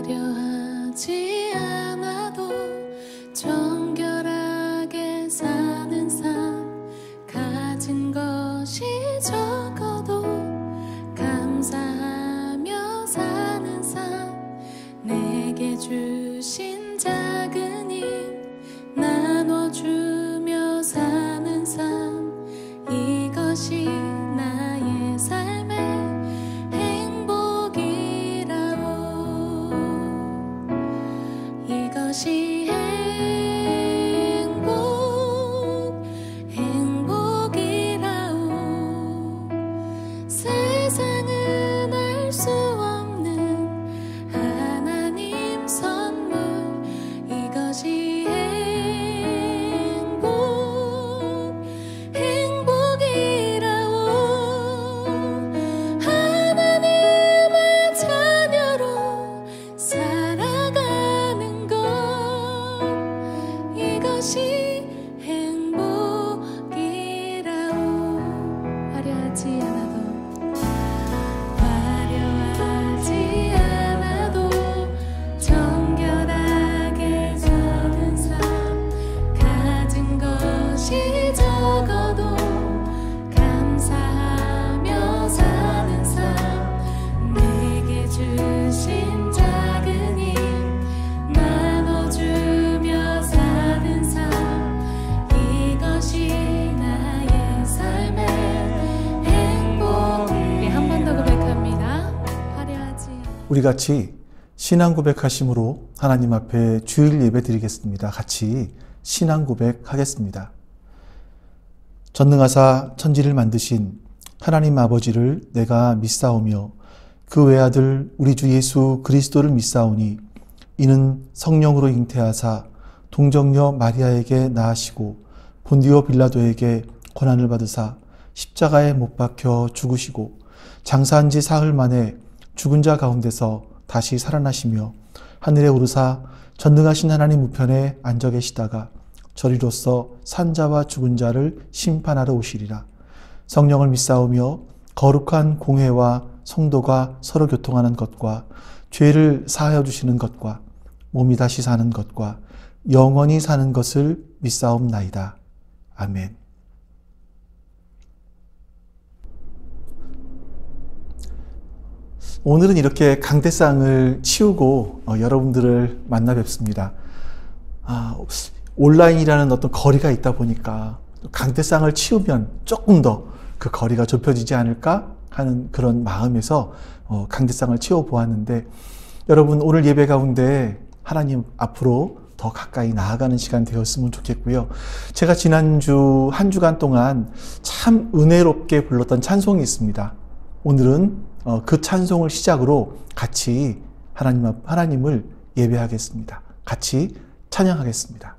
화려하지 않아도 정결하게 사는 삶, 가진 것이 적어도 감사하며 사는 삶, 내게 주신 작은 힘 나눠주며 사는 삶, 이것이 나의 삶의 행복이라오. 이것이 행복이라오. 세상은 알 수 없는 하나님 선물, 이것이 행복이라오. 하나님의 자녀로 살아가는 것, 이것이 행복이라오. 화려하지 않아도 정결하게 사는 삶, 가진 것이 적어도 감사하며 사는 삶, 내게 주신 작은 힘 나눠주며 사는 삶, 이것이 나의 삶의 행복. 네, 한 번 더 고백합니다. 화려하지 않아. 우리 같이 신앙 고백하심으로 하나님 앞에 주일 예배 드리겠습니다. 같이 신앙 고백하겠습니다. 전능하사 천지를 만드신 하나님 아버지를 내가 믿사오며 그 외아들 우리 주 예수 그리스도를 믿사오니 이는 성령으로 잉태하사 동정녀 마리아에게 낳으시고 본디오 빌라도에게 고난을 받으사 십자가에 못 박혀 죽으시고 장사한 지 사흘 만에 죽은 자 가운데서 다시 살아나시며 하늘에 오르사 전능하신 하나님 우편에 앉아 계시다가 저리로서 산자와 죽은 자를 심판하러 오시리라. 성령을 믿사오며 거룩한 공회와 성도가 서로 교통하는 것과 죄를 사하여 주시는 것과 몸이 다시 사는 것과 영원히 사는 것을 믿사옵나이다. 아멘. 오늘은 이렇게 강대상을 치우고 여러분들을 만나 뵙습니다. 온라인이라는 어떤 거리가 있다 보니까 강대상을 치우면 조금 더 그 거리가 좁혀지지 않을까 하는 그런 마음에서 강대상을 치워보았는데, 여러분 오늘 예배 가운데 하나님 앞으로 더 가까이 나아가는 시간 되었으면 좋겠고요. 제가 지난주 한 주간 동안 참 은혜롭게 불렀던 찬송이 있습니다. 오늘은 그 찬송을 시작으로 같이 하나님을 예배하겠습니다. 같이 찬양하겠습니다.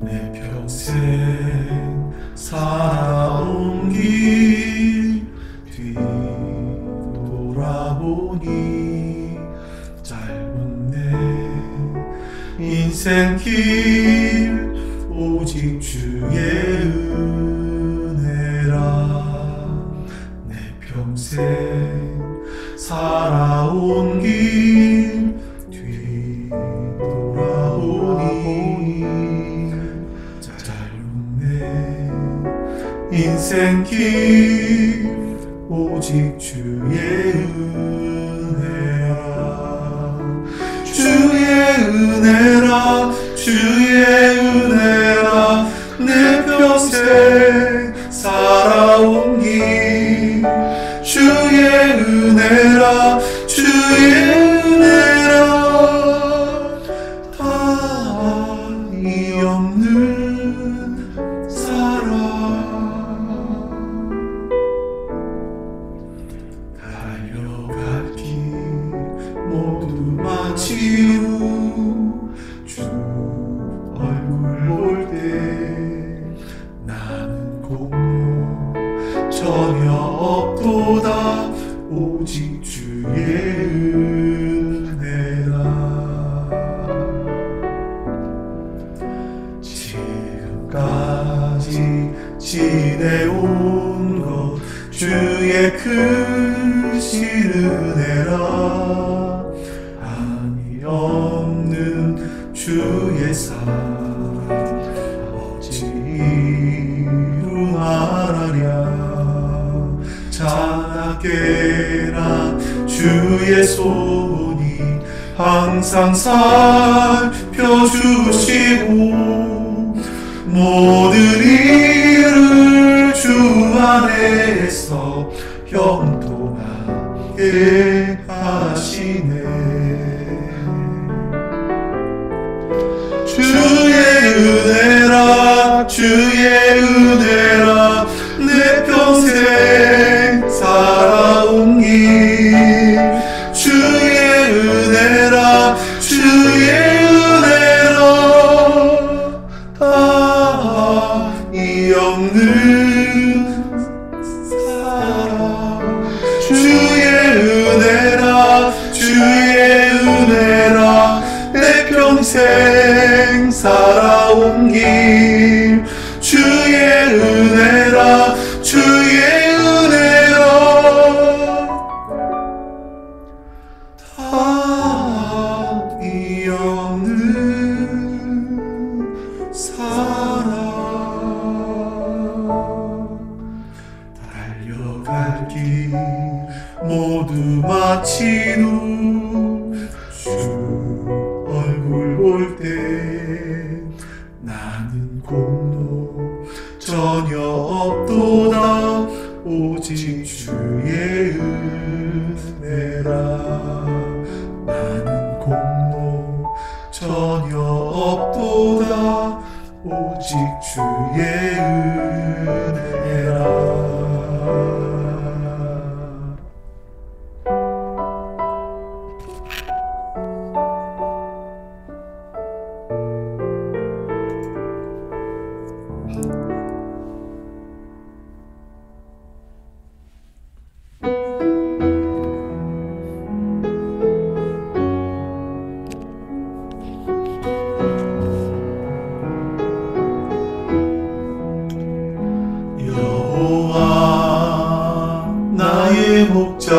내 평생 살아온 길 뒤돌아보니 짧은 내 인생길 오직 주의 은혜라. 내 평생 살아온 길 뒤돌아보니 짧은 내 인생길 오직 주의 은혜라. 주의 은혜라. 주의 은혜라. 내 평생 살아온 길 주의 은혜라. 주의 은혜라. 다이 없는 사랑 달려갈 길 모두 마치고 주 얼굴 오직 주의 은혜라. 지금까지 지내온 것 주의 크신 은혜라. 한이 없는 주의 사랑 어찌 이루 말하랴. 자나깨나 주의 손이 항상 살펴주시고 모든 일을 주 안에서 형통하게 하시네. 주의 은혜라 주의 은혜라 내 평생 살아온 길. 주의 은혜라 주의 은혜라 다이 없는 사랑. 주의 은혜라 주의 은혜라 내 평생 살아온 길. 주의 은혜라 주의 은혜라 다이 없는 사랑. 달려갈 길 모두 마친 후 주 얼굴 볼 때 나는 공로 전혀 없도다 오직 주의 은혜라. 나는 공로 전혀 없도다 오직 주의 은혜라. 나의 목자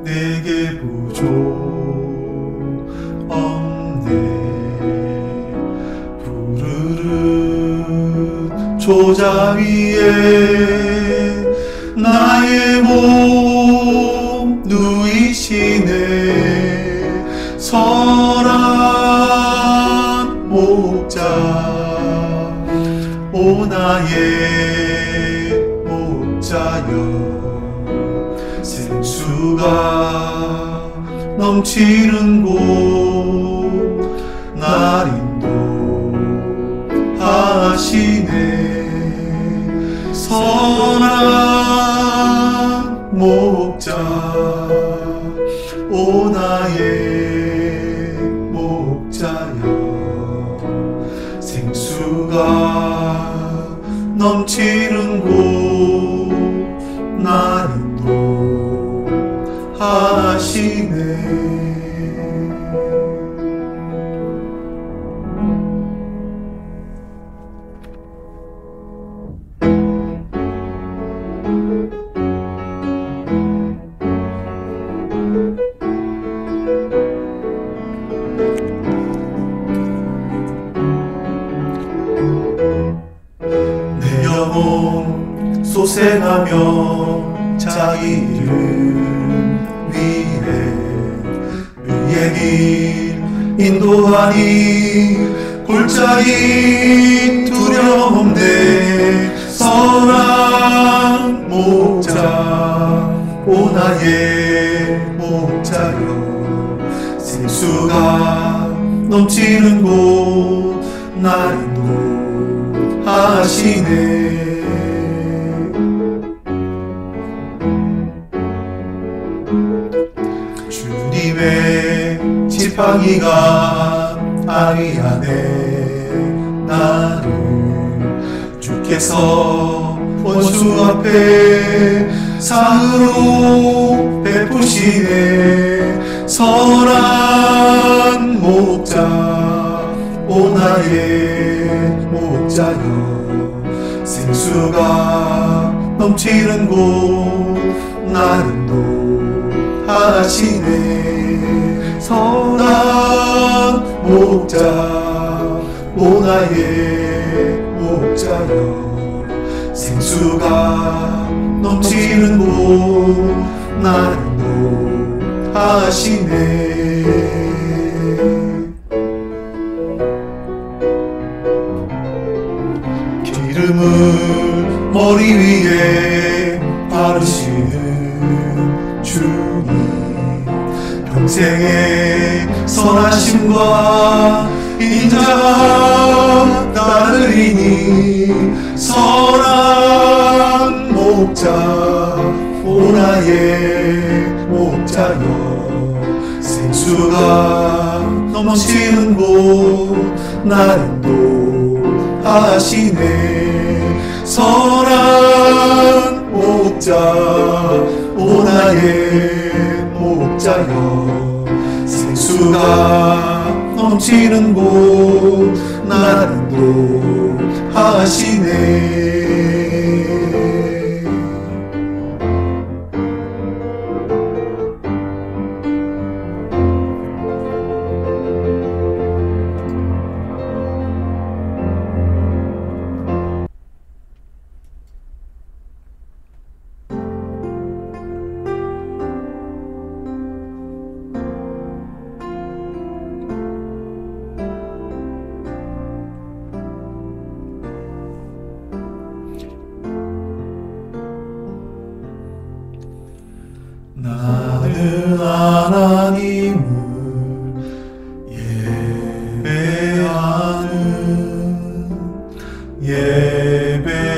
내게 부족 없네. 푸르른 조자 위에 나의 몸 누이시네. 선한 목자 오 나의 목자여. 생수가 넘치는 곳 날 인도하시네. 선한 목자 오 나의 목자여. 생수가 넘치는 곳 날 인도하시네. 내 영혼 소생하며 자기 이름 위해 의의 길 인도하니 골짜기 두려움대. 선한 목자 오 나의 목자여. 생수가 넘치는 곳 날 인도하시네. 주님의 지팡이가 아리하네. 나를 주께서 원수 앞에 상으로 베푸시네. 선한 목자 오 나의 목자여, 생수가 넘치는 곳 나를 인도하시네. 선한 목자 오 나의 목자여, 생수가 넘치는 곳 나를 인도하시네. 기름을 머리 위에 바르시는 주님, 평생의 선하심과 인자 따르리니. 선한 목자 오 나의 목자여, 생수가 넘치는 곳 나를 인도하시네. 선한 목자 오 나의 목자여, 생수가 넘치는 곳 나를 인도하시네. 나는 하나님을 예배하는 예배자입니다.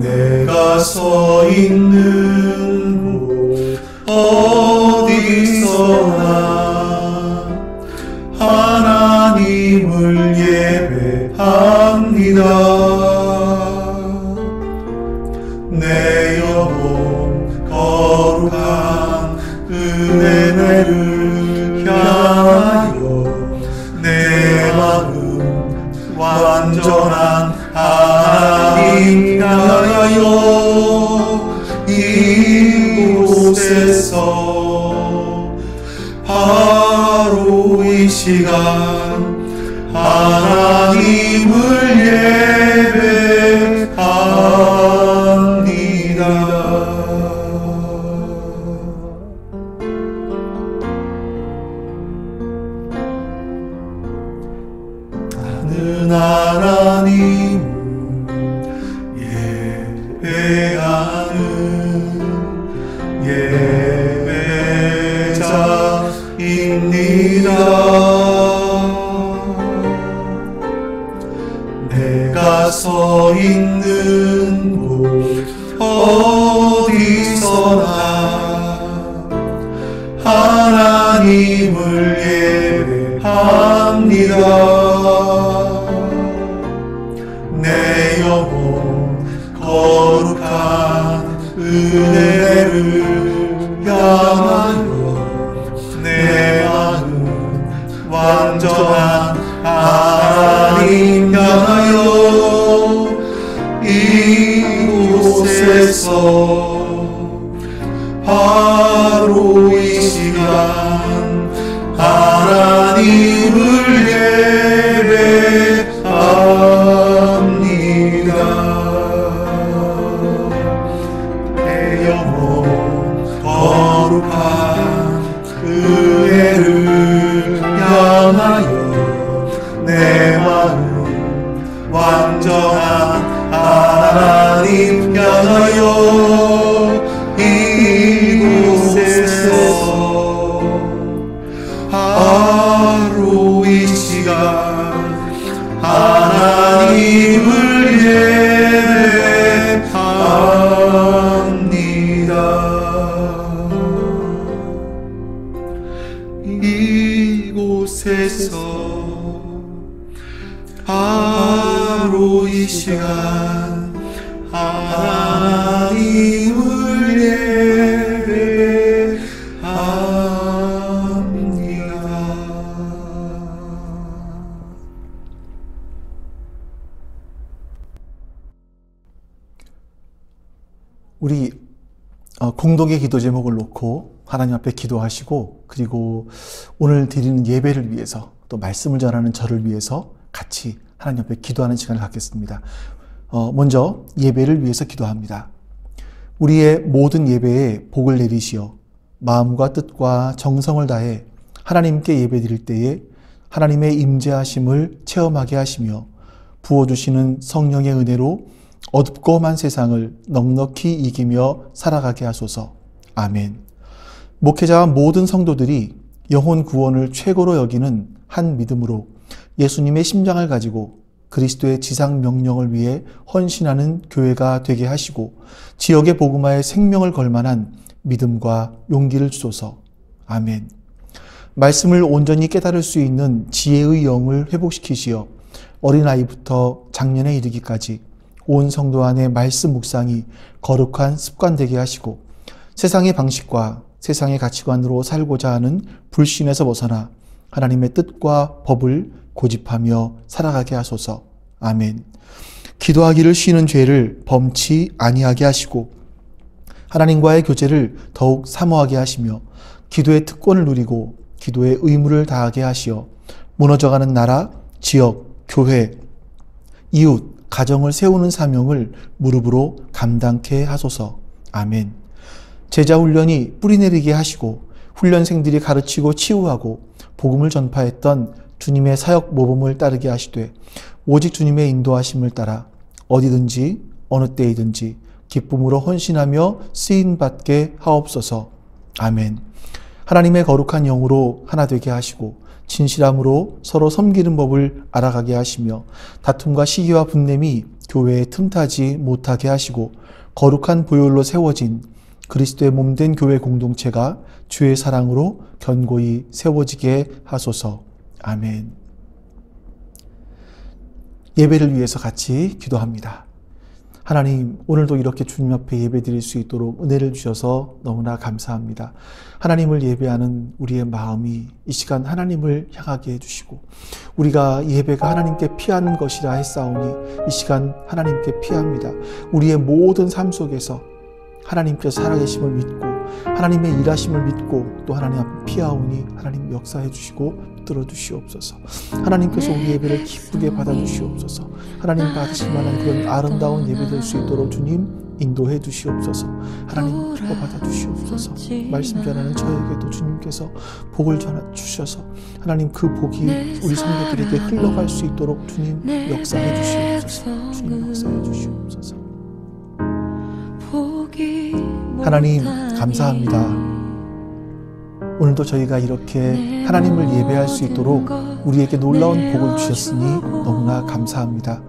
내가 서 있는 곳 어디서나 하나님을 예배합니다. 내 영혼 거룩한 은혜를 향하여, 내 마음 완전한 하나님 향하여, 이곳에서 바로 이 시간 하나님을 예배합니다. 나는 하나님을 예배하는 예배자입니다. 내가 서 있는 곳 어디서나 하나님을 예배합니다. 내 영혼 거룩한 은혜를 향하여, 내 마음 완전한 하나님 향하여, 이곳에서 바로 이 시간 하나님을 예배합니다. 내 영혼 거룩한 은혜를 향하여, 내 마음 완전한 하나님 향하여, 이곳에서 바로 이 시간 하나님을 예배합니다. 이곳에서 바로 이 시간 하나님을 예배합니다. 우리 공동의 기도 제목을 놓고 하나님 앞에 기도하시고, 그리고 오늘 드리는 예배를 위해서, 또 말씀을 전하는 저를 위해서 같이 하나님 앞에 기도하는 시간을 갖겠습니다. 먼저 예배를 위해서 기도합니다. 우리의 모든 예배에 복을 내리시어 마음과 뜻과 정성을 다해 하나님께 예배드릴 때에 하나님의 임재하심을 체험하게 하시며 부어주시는 성령의 은혜로 어둡고 험한 세상을 넉넉히 이기며 살아가게 하소서. 아멘. 목회자와 모든 성도들이 영혼 구원을 최고로 여기는 한 믿음으로 예수님의 심장을 가지고 그리스도의 지상 명령을 위해 헌신하는 교회가 되게 하시고 지역의 복음화에 생명을 걸 만한 믿음과 용기를 주소서. 아멘. 말씀을 온전히 깨달을 수 있는 지혜의 영을 회복시키시어 어린아이부터 장년에 이르기까지 온 성도 안에 말씀 묵상이 거룩한 습관 되게 하시고 세상의 방식과 세상의 가치관으로 살고자 하는 불신에서 벗어나 하나님의 뜻과 법을 고집하며 살아가게 하소서. 아멘. 기도하기를 쉬는 죄를 범치 아니하게 하시고 하나님과의 교제를 더욱 사모하게 하시며 기도의 특권을 누리고 기도의 의무를 다하게 하시어 무너져가는 나라, 지역, 교회, 이웃, 가정을 세우는 사명을 무릎으로 감당케 하소서. 아멘. 제자 훈련이 뿌리내리게 하시고 훈련생들이 가르치고 치유하고 복음을 전파했던 주님의 사역 모범을 따르게 하시되 오직 주님의 인도하심을 따라 어디든지 어느 때이든지 기쁨으로 헌신하며 쓰임받게 하옵소서. 아멘. 하나님의 거룩한 영으로 하나 되게 하시고 진실함으로 서로 섬기는 법을 알아가게 하시며 다툼과 시기와 분냄이 교회에 틈타지 못하게 하시고 거룩한 보혈로 세워진 그리스도의 몸된 교회 공동체가 주의 사랑으로 견고히 세워지게 하소서. 아멘. 예배를 위해서 같이 기도합니다. 하나님, 오늘도 이렇게 주님 앞에 예배드릴 수 있도록 은혜를 주셔서 너무나 감사합니다. 하나님을 예배하는 우리의 마음이 이 시간 하나님을 향하게 해주시고 우리가 예배가 하나님께 피하는 것이라 했사오니 이 시간 하나님께 피합니다. 우리의 모든 삶 속에서 하나님께서 살아계심을 믿고 하나님의 일하심을 믿고 또 하나님 앞에 피하오니 하나님 역사해 주시고 들어주시옵소서. 하나님께서 우리 예배를 기쁘게 받아주시옵소서. 하나님 받으실 만한 그런 아름다운 예배 될 수 있도록 주님 인도해 주시옵소서. 하나님 기뻐 받아주시옵소서. 말씀 전하는 저에게도 주님께서 복을 전해 주셔서 하나님 그 복이 우리 성도들에게 흘러갈 수 있도록 주님 역사해 주시옵소서. 주님 역사해 주시옵소서. 하나님 감사합니다. 오늘도 저희가 이렇게 하나님을 예배할 수 있도록 우리에게 놀라운 복을 주셨으니 너무나 감사합니다.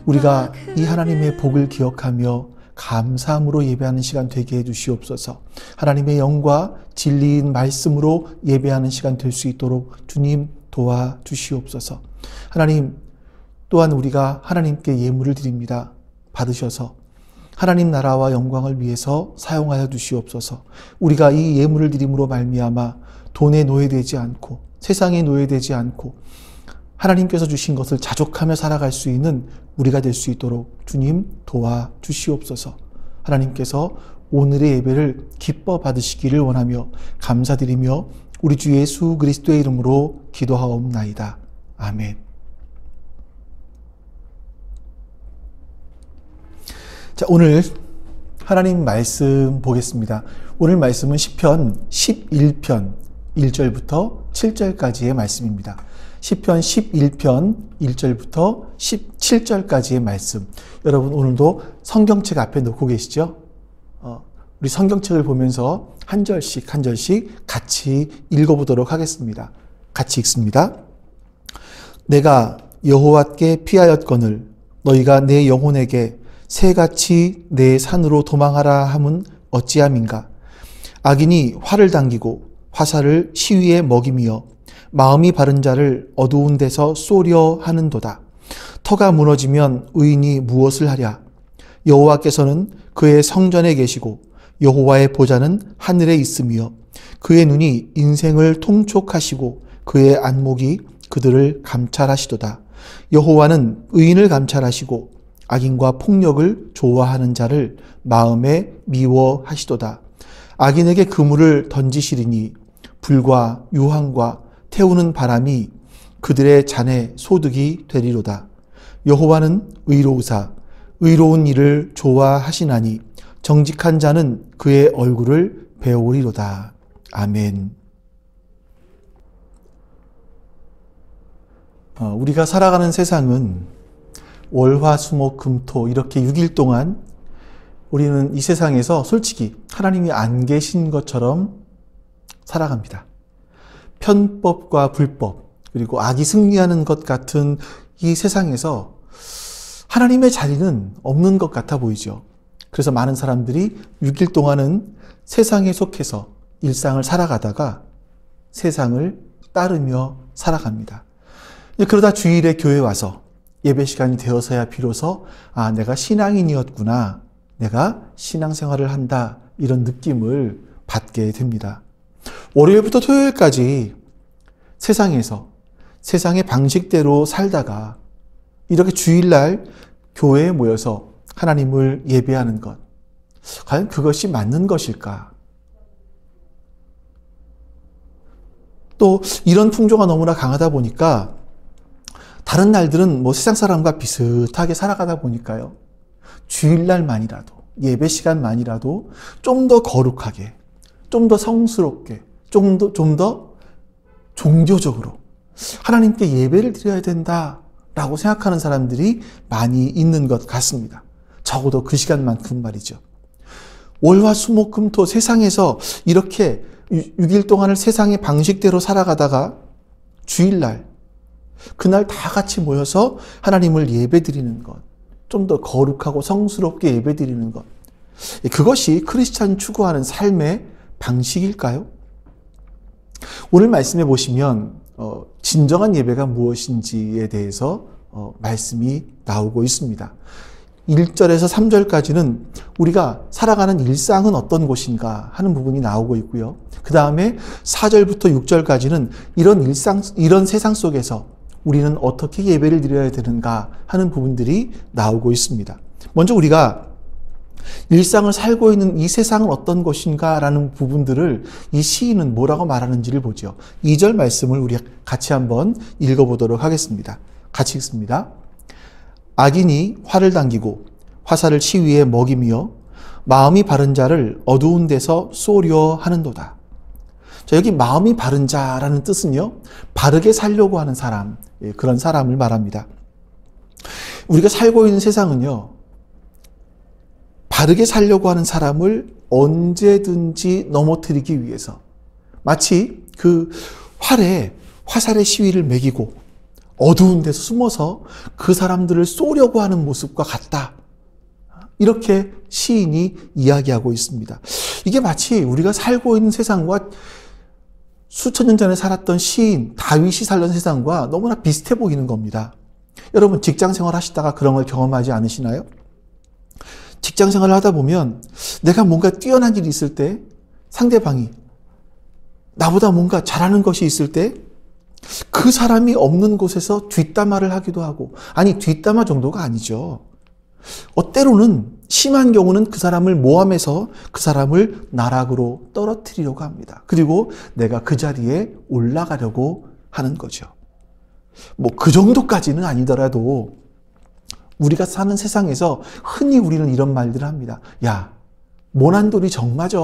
우리가 이 하나님의 복을 기억하며 감사함으로 예배하는 시간 되게 해주시옵소서. 하나님의 영과 진리인 말씀으로 예배하는 시간 될 수 있도록 주님 도와주시옵소서. 하나님 또한 우리가 하나님께 예물을 드립니다. 받으셔서 하나님 나라와 영광을 위해서 사용하여 주시옵소서. 우리가 이 예물을 드림으로 말미암아 돈에 노예되지 않고 세상에 노예되지 않고 하나님께서 주신 것을 자족하며 살아갈 수 있는 우리가 될 수 있도록 주님 도와주시옵소서. 하나님께서 오늘의 예배를 기뻐 받으시기를 원하며 감사드리며 우리 주 예수 그리스도의 이름으로 기도하옵나이다. 아멘. 자, 오늘 하나님 말씀 보겠습니다. 오늘 말씀은 시편 11편 1절부터 7절까지의 말씀입니다. 시편 11편 1절부터 17절까지의 말씀. 여러분 오늘도 성경책 앞에 놓고 계시죠? 우리 성경책을 보면서 한 절씩 한 절씩 같이 읽어보도록 하겠습니다. 같이 읽습니다. 내가 여호와께 피하였거늘 너희가 내 영혼에게 새같이 내 산으로 도망하라 함은 어찌함인가. 악인이 활을 당기고 화살을 시위에 먹이며 마음이 바른 자를 어두운 데서 쏘려 하는도다. 터가 무너지면 의인이 무엇을 하랴? 여호와께서는 그의 성전에 계시고 여호와의 보좌는 하늘에 있으며 그의 눈이 인생을 통촉하시고 그의 안목이 그들을 감찰하시도다. 여호와는 의인을 감찰하시고 악인과 폭력을 좋아하는 자를 마음에 미워하시도다. 악인에게 그물을 던지시리니 불과 유황과 태우는 바람이 그들의 잔에 소득이 되리로다. 여호와는 의로우사 의로운 일을 좋아하시나니 정직한 자는 그의 얼굴을 배우리로다. 아멘. 우리가 살아가는 세상은 월화수목금토 이렇게 6일 동안 우리는 이 세상에서 솔직히 하나님이 안 계신 것처럼 살아갑니다. 편법과 불법 그리고 악이 승리하는 것 같은 이 세상에서 하나님의 자리는 없는 것 같아 보이죠. 그래서 많은 사람들이 6일 동안은 세상에 속해서 일상을 살아가다가 세상을 따르며 살아갑니다. 그러다 주일에 교회 와서 예배 시간이 되어서야 비로소 내가 신앙인이었구나, 내가 신앙생활을 한다 이런 느낌을 받게 됩니다. 월요일부터 토요일까지 세상에서 세상의 방식대로 살다가 이렇게 주일날 교회에 모여서 하나님을 예배하는 것, 과연 그것이 맞는 것일까? 또 이런 풍조가 너무나 강하다 보니까 다른 날들은 세상 사람과 비슷하게 살아가다 보니까요, 주일날만이라도 예배 시간만이라도 좀 더 거룩하게, 좀 더 성스럽게, 좀 더 종교적으로 하나님께 예배를 드려야 된다라고 생각하는 사람들이 많이 있는 것 같습니다. 적어도 그 시간만큼 말이죠. 월화수목금토 세상에서 이렇게 6일 동안을 세상의 방식대로 살아가다가 주일날 그날 다 같이 모여서 하나님을 예배드리는 것, 좀 더 거룩하고 성스럽게 예배드리는 것, 그것이 크리스찬이 추구하는 삶의 방식일까요? 오늘 말씀해 보시면 진정한 예배가 무엇인지에 대해서 말씀이 나오고 있습니다. 1절에서 3절까지는 우리가 살아가는 일상은 어떤 곳인가 하는 부분이 나오고 있고요. 그 다음에 4절부터 6절까지는 이런 세상 속에서 우리는 어떻게 예배를 드려야 되는가 하는 부분들이 나오고 있습니다. 먼저 우리가 일상을 살고 있는 이 세상은 어떤 것인가 라는 부분들을 이 시인은 뭐라고 말하는지를 보죠. 2절 말씀을 우리 같이 한번 읽어보도록 하겠습니다. 같이 읽습니다. 악인이 활을 당기고 화살을 치위에 먹이며 마음이 바른 자를 어두운 데서 쏘려 하는도다. 자, 여기 마음이 바른 자라는 뜻은요, 바르게 살려고 하는 사람, 그런 사람을 말합니다. 우리가 살고 있는 세상은요, 바르게 살려고 하는 사람을 언제든지 넘어뜨리기 위해서 마치 그 화살의 시위를 매기고 어두운 데서 숨어서 그 사람들을 쏘려고 하는 모습과 같다. 이렇게 시인이 이야기하고 있습니다. 이게 마치 우리가 살고 있는 세상과 수천 년 전에 살았던 시인 다윗이 살던 세상과 너무나 비슷해 보이는 겁니다. 여러분 직장 생활 하시다가 그런 걸 경험하지 않으시나요? 직장 생활을 하다 보면 내가 뭔가 뛰어난 일이 있을 때 상대방이 나보다 뭔가 잘하는 것이 있을 때 그 사람이 없는 곳에서 뒷담화를 하기도 하고, 아니 뒷담화 정도가 아니죠. 때로는 심한 경우는 그 사람을 모함해서 그 사람을 나락으로 떨어뜨리려고 합니다. 그리고 내가 그 자리에 올라가려고 하는 거죠. 그 정도까지는 아니더라도 우리가 사는 세상에서 흔히 우리는 이런 말들을 합니다. 야, 모난 돌이 정 맞아.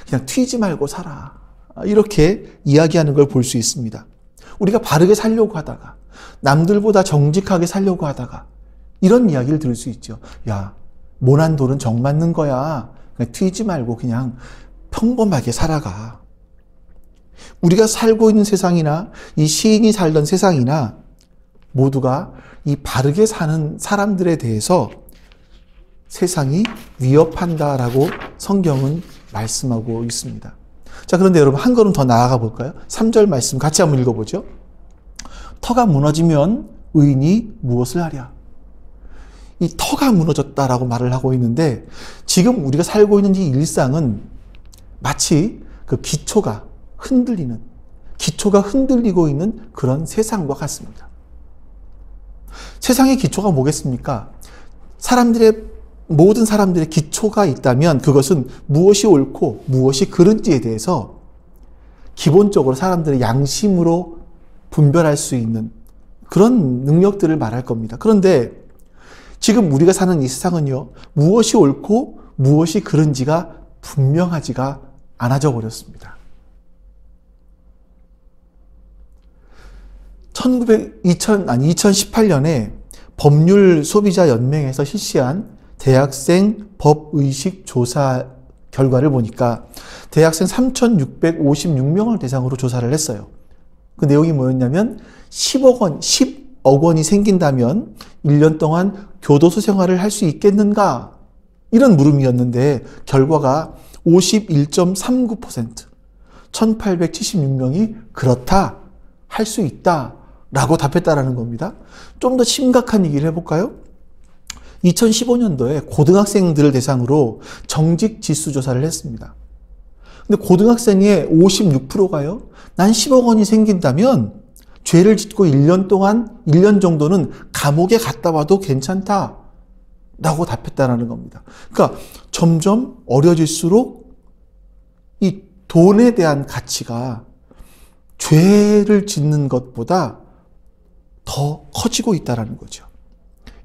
그냥 튀지 말고 살아. 이렇게 이야기하는 걸 볼 수 있습니다. 우리가 바르게 살려고 하다가, 남들보다 정직하게 살려고 하다가 이런 이야기를 들을 수 있죠. 야, 모난 돌은 정 맞는 거야. 그냥 튀지 말고 그냥 평범하게 살아가. 우리가 살고 있는 세상이나 이 시인이 살던 세상이나 모두가 이 바르게 사는 사람들에 대해서 세상이 위협한다라고 성경은 말씀하고 있습니다. 자, 그런데 여러분 한 걸음 더 나아가 볼까요? 3절 말씀 같이 한번 읽어보죠. 터가 무너지면 의인이 무엇을 하랴. 이 터가 무너졌다라고 말을 하고 있는데 지금 우리가 살고 있는 이 일상은 마치 그 기초가 흔들리고 있는 그런 세상과 같습니다. 세상의 기초가 뭐겠습니까? 모든 사람들의 기초가 있다면 그것은 무엇이 옳고 무엇이 그른지에 대해서 기본적으로 사람들의 양심으로 분별할 수 있는 그런 능력들을 말할 겁니다. 그런데 지금 우리가 사는 이 세상은요, 무엇이 옳고 무엇이 그른지가 분명하지가 않아져 버렸습니다. 2018년에 법률소비자연맹에서 실시한 대학생 법의식 조사 결과를 보니까 대학생 3,656명을 대상으로 조사를 했어요. 그 내용이 뭐였냐면 10억 원이 생긴다면 1년 동안 교도소 생활을 할 수 있겠는가? 이런 물음이었는데 결과가 51.39%, 1,876명이 그렇다, 할 수 있다 라고 답했다라는 겁니다. 좀 더 심각한 얘기를 해볼까요? 2015년도에 고등학생들을 대상으로 정직 지수 조사를 했습니다. 근데 고등학생의 56%가요, 난 10억 원이 생긴다면 죄를 짓고 1년 정도는 감옥에 갔다 와도 괜찮다 라고 답했다는 겁니다. 그러니까 점점 어려질수록 이 돈에 대한 가치가 죄를 짓는 것보다 더 커지고 있다는 거죠.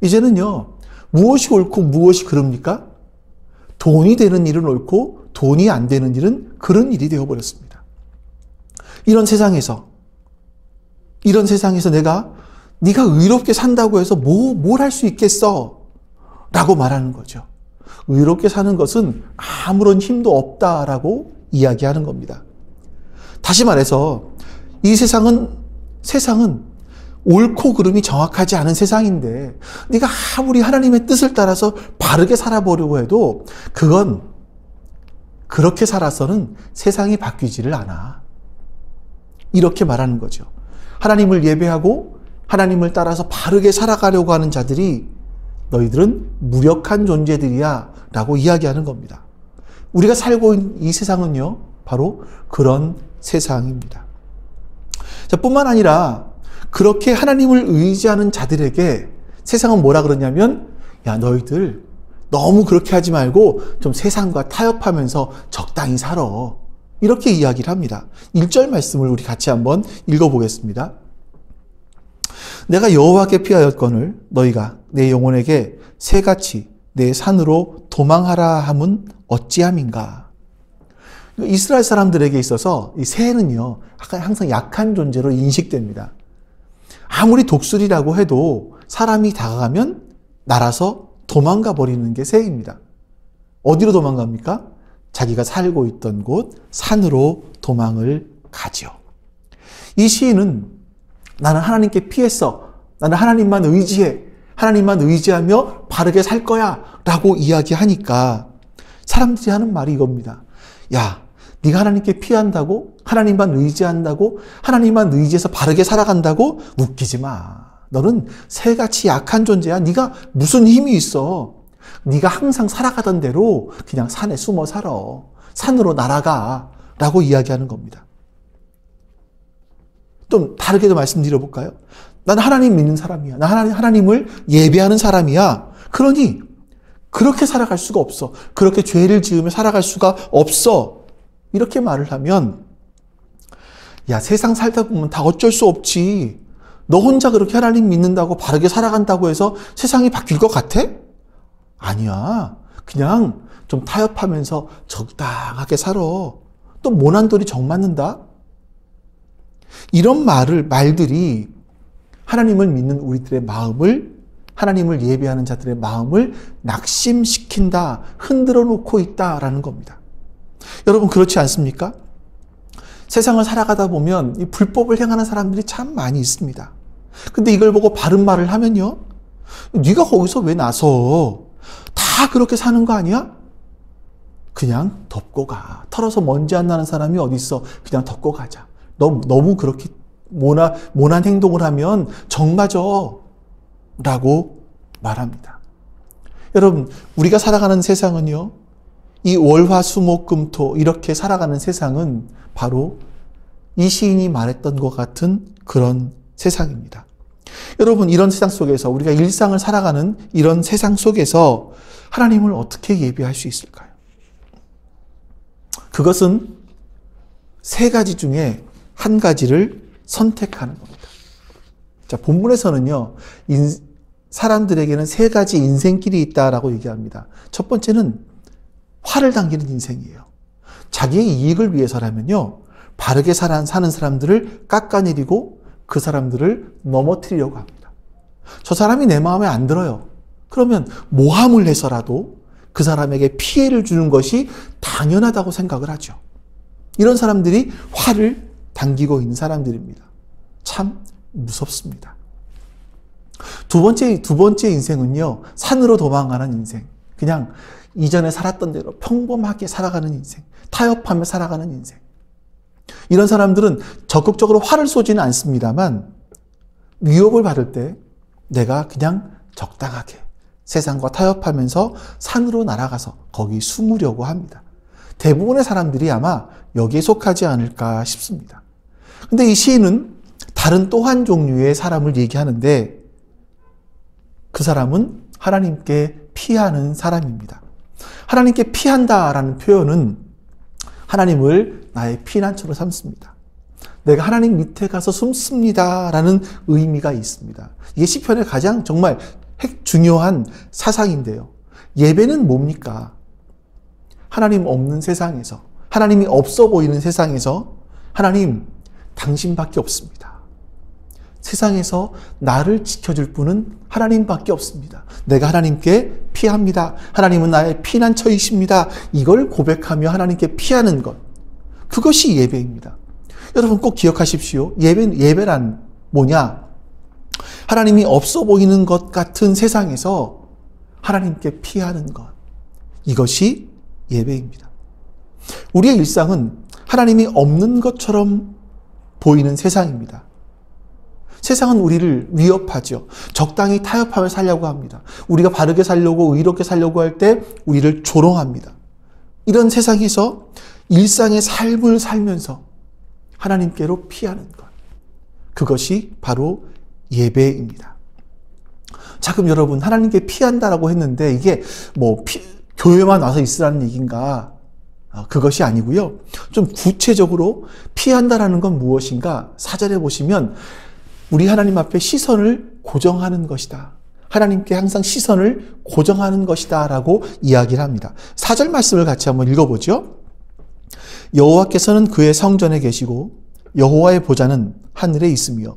이제는요, 무엇이 옳고 무엇이 그릅니까? 돈이 되는 일은 옳고 돈이 안 되는 일은 그런 일이 되어버렸습니다. 이런 세상에서 네가 의롭게 산다고 해서 뭘 할 수 있겠어? 라고 말하는 거죠. 의롭게 사는 것은 아무런 힘도 없다라고 이야기하는 겁니다. 다시 말해서 이 세상은 옳고 그름이 정확하지 않은 세상인데 네가 아무리 하나님의 뜻을 따라서 바르게 살아보려고 해도 그건 그렇게 살아서는 세상이 바뀌지를 않아. 이렇게 말하는 거죠. 하나님을 예배하고 하나님을 따라서 바르게 살아가려고 하는 자들이 너희들은 무력한 존재들이야 라고 이야기하는 겁니다. 우리가 살고 있는 이 세상은요, 바로 그런 세상입니다. 자, 뿐만 아니라 그렇게 하나님을 의지하는 자들에게 세상은 뭐라 그러냐면, 야, 너희들 너무 그렇게 하지 말고 좀 세상과 타협하면서 적당히 살아. 이렇게 이야기를 합니다. 1절 말씀을 우리 같이 한번 읽어보겠습니다. 내가 여호와께 피하였거늘 너희가 내 영혼에게 새같이 내 산으로 도망하라 함은 어찌함인가. 이스라엘 사람들에게 있어서 이 새는요, 항상 약한 존재로 인식됩니다. 아무리 독수리라고 해도 사람이 다가가면 날아서 도망가 버리는 게 새입니다. 어디로 도망갑니까? 자기가 살고 있던 곳 산으로 도망을 가죠. 이 시인은 나는 하나님께 피했어. 나는 하나님만 의지해. 하나님만 의지하며 바르게 살 거야 라고 이야기하니까 사람들이 하는 말이 이겁니다. 야, 네가 하나님께 피한다고? 하나님만 의지한다고? 하나님만 의지해서 바르게 살아간다고? 웃기지 마. 너는 새같이 약한 존재야. 네가 무슨 힘이 있어. 네가 항상 살아가던 대로 그냥 산에 숨어 살아. 산으로 날아가 라고 이야기하는 겁니다. 좀 다르게도 말씀드려볼까요? 나는 하나님 믿는 사람이야. 나 하나님을 예배하는 사람이야. 그러니 그렇게 살아갈 수가 없어. 그렇게 죄를 지으며 살아갈 수가 없어. 이렇게 말을 하면, 야, 세상 살다 보면 다 어쩔 수 없지. 너 혼자 그렇게 하나님 믿는다고 바르게 살아간다고 해서 세상이 바뀔 것 같아? 아니야. 그냥 좀 타협하면서 적당하게 살아. 또 모난 돌이 정 맞는다? 이런 말들이 하나님을 믿는 우리들의 마음을, 하나님을 예배하는 자들의 마음을 낙심시킨다, 흔들어 놓고 있다라는 겁니다. 여러분, 그렇지 않습니까? 세상을 살아가다 보면 이 불법을 행하는 사람들이 참 많이 있습니다. 근데 이걸 보고 바른 말을 하면요, 네가 거기서 왜 나서? 다 그렇게 사는 거 아니야? 그냥 덮고 가. 털어서 먼지 안 나는 사람이 어디 있어? 그냥 덮고 가자. 너무 그렇게 모난 행동을 하면 정맞어 라고 말합니다. 여러분, 우리가 살아가는 세상은요, 이 월화수목금토 이렇게 살아가는 세상은 바로 이 시인이 말했던 것 같은 그런 세상입니다. 여러분, 이런 세상 속에서 우리가 일상을 살아가는 이런 세상 속에서 하나님을 어떻게 예배할 수 있을까요? 그것은 세 가지 중에 한 가지를 선택하는 겁니다. 자, 본문에서는요, 사람들에게는 세 가지 인생길이 있다라고 얘기합니다. 첫 번째는 화를 당기는 인생이에요. 자기의 이익을 위해서라면요, 바르게 사는 사람들을 깎아내리고 그 사람들을 넘어뜨리려고 합니다. 저 사람이 내 마음에 안 들어요. 그러면 모함을 해서라도 그 사람에게 피해를 주는 것이 당연하다고 생각을 하죠. 이런 사람들이 화를 당기고 있는 사람들입니다. 참 무섭습니다. 두 번째 인생은요, 산으로 도망가는 인생. 그냥 이전에 살았던 대로 평범하게 살아가는 인생. 타협하며 살아가는 인생. 이런 사람들은 적극적으로 화를 쏘지는 않습니다만 위협을 받을 때 내가 그냥 적당하게 세상과 타협하면서 산으로 날아가서 거기 숨으려고 합니다. 대부분의 사람들이 아마 여기에 속하지 않을까 싶습니다. 근데 이 시인은 다른 또 한 종류의 사람을 얘기하는데 그 사람은 하나님께 피하는 사람입니다. 하나님께 피한다라는 표현은 하나님을 나의 피난처로 삼습니다. 내가 하나님 밑에 가서 숨습니다라는 의미가 있습니다. 이게 시편의 가장 정말 중요한 사상인데요. 예배는 뭡니까? 하나님 없는 세상에서, 하나님이 없어 보이는 세상에서 하나님, 당신밖에 없습니다. 세상에서 나를 지켜줄 분은 하나님밖에 없습니다. 내가 하나님께 피합니다. 하나님은 나의 피난처이십니다. 이걸 고백하며 하나님께 피하는 것, 그것이 예배입니다. 여러분 꼭 기억하십시오. 예배란 뭐냐? 하나님이 없어 보이는 것 같은 세상에서 하나님께 피하는 것, 이것이 예배입니다. 우리의 일상은 하나님이 없는 것처럼 보이는 세상입니다. 세상은 우리를 위협하죠. 적당히 타협하며 살려고 합니다. 우리가 바르게 살려고, 의롭게 살려고 할 때 우리를 조롱합니다. 이런 세상에서 일상의 삶을 살면서 하나님께로 피하는 것, 그것이 바로 예배입니다. 자, 그럼 여러분, 하나님께 피한다라고 했는데 이게 교회만 와서 있으라는 얘기인가? 그것이 아니고요. 좀 구체적으로 피한다라는 건 무엇인가? 4절에 보시면 우리 하나님 앞에 시선을 고정하는 것이다. 하나님께 항상 시선을 고정하는 것이다 라고 이야기를 합니다. 4절 말씀을 같이 한번 읽어보죠. 여호와께서는 그의 성전에 계시고 여호와의 보좌는 하늘에 있으며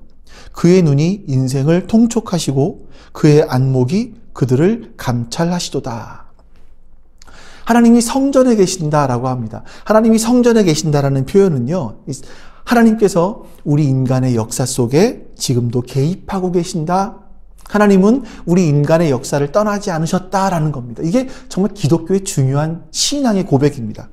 그의 눈이 인생을 통촉하시고 그의 안목이 그들을 감찰하시도다. 하나님이 성전에 계신다라고 합니다. 하나님이 성전에 계신다라는 표현은요, 하나님께서 우리 인간의 역사 속에 지금도 개입하고 계신다. 하나님은 우리 인간의 역사를 떠나지 않으셨다라는 겁니다. 이게 정말 기독교의 중요한 신앙의 고백입니다.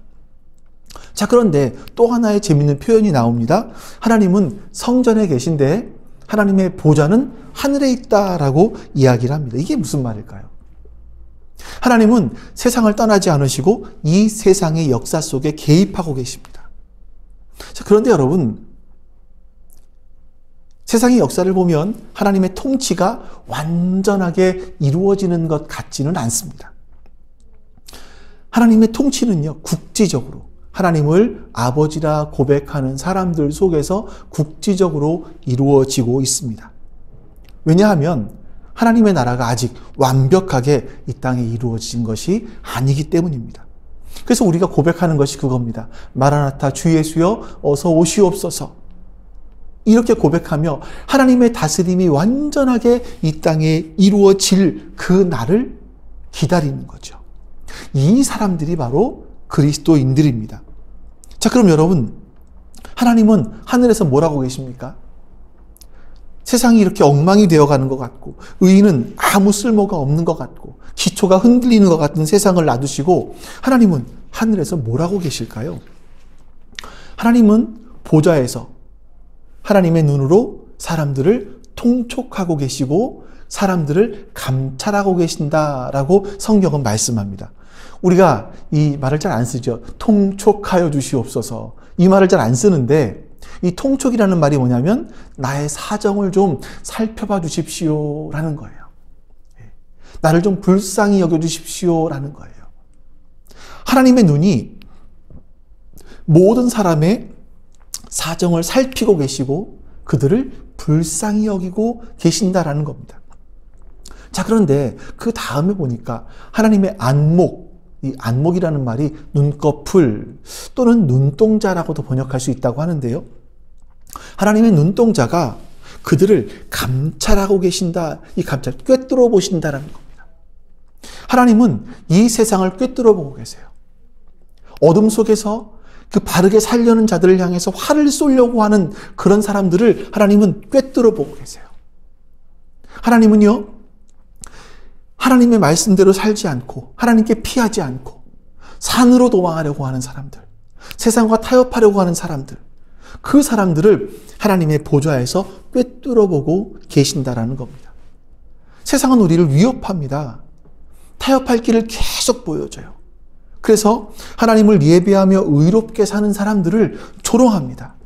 자, 그런데 또 하나의 재밌는 표현이 나옵니다. 하나님은 성전에 계신데 하나님의 보좌는 하늘에 있다라고 이야기를 합니다. 이게 무슨 말일까요? 하나님은 세상을 떠나지 않으시고 이 세상의 역사 속에 개입하고 계십니다. 자, 그런데 여러분, 세상의 역사를 보면 하나님의 통치가 완전하게 이루어지는 것 같지는 않습니다. 하나님의 통치는요, 국지적으로 하나님을 아버지라 고백하는 사람들 속에서 국지적으로 이루어지고 있습니다. 왜냐하면 하나님의 나라가 아직 완벽하게 이 땅에 이루어진 것이 아니기 때문입니다. 그래서 우리가 고백하는 것이 그겁니다. 마라나타, 주 예수여 어서 오시옵소서. 이렇게 고백하며 하나님의 다스림이 완전하게 이 땅에 이루어질 그 날을 기다리는 거죠. 이 사람들이 바로 그리스도인들입니다. 자, 그럼 여러분, 하나님은 하늘에서 뭘 하고 계십니까? 세상이 이렇게 엉망이 되어가는 것 같고, 의인은 아무 쓸모가 없는 것 같고, 기초가 흔들리는 것 같은 세상을 놔두시고 하나님은 하늘에서 뭘 하고 계실까요? 하나님은 보좌에서 하나님의 눈으로 사람들을 통촉하고 계시고 사람들을 감찰하고 계신다라고 성경은 말씀합니다. 우리가 이 말을 잘 안 쓰죠. 통촉하여 주시옵소서. 이 말을 잘 안 쓰는데 이 통촉이라는 말이 뭐냐면 나의 사정을 좀 살펴봐 주십시오라는 거예요. 나를 좀 불쌍히 여겨 주십시오라는 거예요. 하나님의 눈이 모든 사람의 사정을 살피고 계시고 그들을 불쌍히 여기고 계신다라는 겁니다. 자, 그런데 그 다음에 보니까 하나님의 안목, 이 안목이라는 말이 눈꺼풀 또는 눈동자라고도 번역할 수 있다고 하는데요. 하나님의 눈동자가 그들을 감찰하고 계신다, 이 감찰, 꿰뚫어 보신다라는 겁니다. 하나님은 이 세상을 꿰뚫어 보고 계세요. 어둠 속에서 그 바르게 살려는 자들을 향해서 활을 쏘려고 하는 그런 사람들을 하나님은 꿰뚫어 보고 계세요. 하나님은요, 하나님의 말씀대로 살지 않고 하나님께 피하지 않고 산으로 도망하려고 하는 사람들, 세상과 타협하려고 하는 사람들, 그 사람들을 하나님의 보좌에서 꿰뚫어 보고 계신다라는 겁니다. 세상은 우리를 위협합니다. 타협할 길을 계속 보여줘요. 그래서 하나님을 예배하며 의롭게 사는 사람들을 조롱합니다.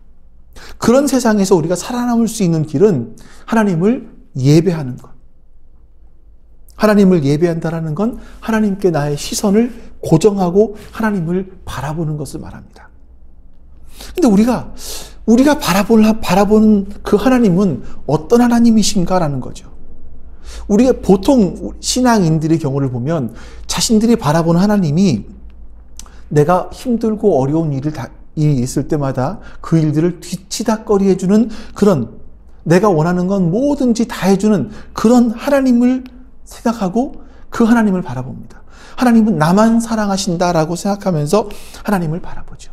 그런 세상에서 우리가 살아남을 수 있는 길은 하나님을 예배하는 것. 하나님을 예배한다라는 건 하나님께 나의 시선을 고정하고 하나님을 바라보는 것을 말합니다. 근데 우리가 바라보는 그 하나님은 어떤 하나님이신가라는 거죠. 우리가 보통 신앙인들의 경우를 보면 자신들이 바라보는 하나님이 내가 힘들고 어려운 일이 있을 때마다 그 일들을 뒤치다꺼리 해주는 그런, 내가 원하는 건 뭐든지 다 해주는 그런 하나님을 생각하고 그 하나님을 바라봅니다. 하나님은 나만 사랑하신다라고 생각하면서 하나님을 바라보죠.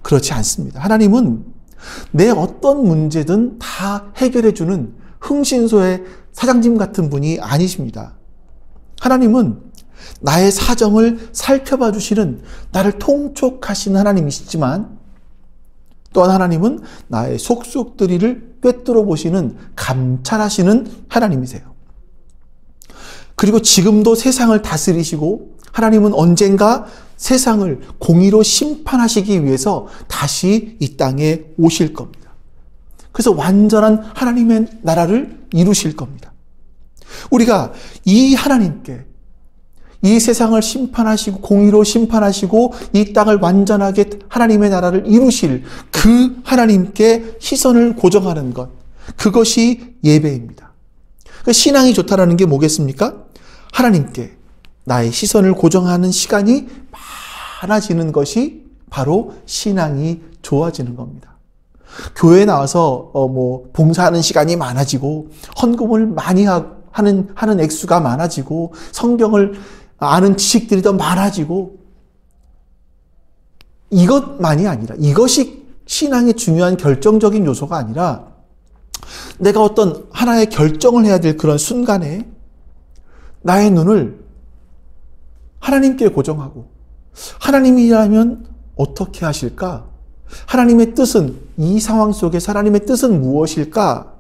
그렇지 않습니다. 하나님은 내 어떤 문제든 다 해결해주는 흥신소의 사장님 같은 분이 아니십니다. 하나님은 나의 사정을 살펴봐 주시는, 나를 통촉하시는 하나님이시지만 또한 하나님은 나의 속속들이를 꿰뚫어 보시는, 감찰하시는 하나님이세요. 그리고 지금도 세상을 다스리시고 하나님은 언젠가 세상을 공의로 심판하시기 위해서 다시 이 땅에 오실 겁니다. 그래서 완전한 하나님의 나라를 이루실 겁니다. 우리가 이 하나님께, 이 세상을 심판하시고 공의로 심판하시고 이 땅을 완전하게 하나님의 나라를 이루실 그 하나님께 시선을 고정하는 것, 그것이 예배입니다. 신앙이 좋다라는 게 뭐겠습니까? 하나님께 나의 시선을 고정하는 시간이 많아지는 것이 바로 신앙이 좋아지는 겁니다. 교회에 나와서 봉사하는 시간이 많아지고 헌금을 많이 하는 액수가 많아지고 성경을 아는 지식들이 더 많아지고, 이것만이 아니라, 이것이 신앙의 중요한 결정적인 요소가 아니라 내가 어떤 하나의 결정을 해야 될 그런 순간에 나의 눈을 하나님께 고정하고, 하나님이라면 어떻게 하실까? 하나님의 뜻은, 이 상황 속에서 하나님의 뜻은 무엇일까?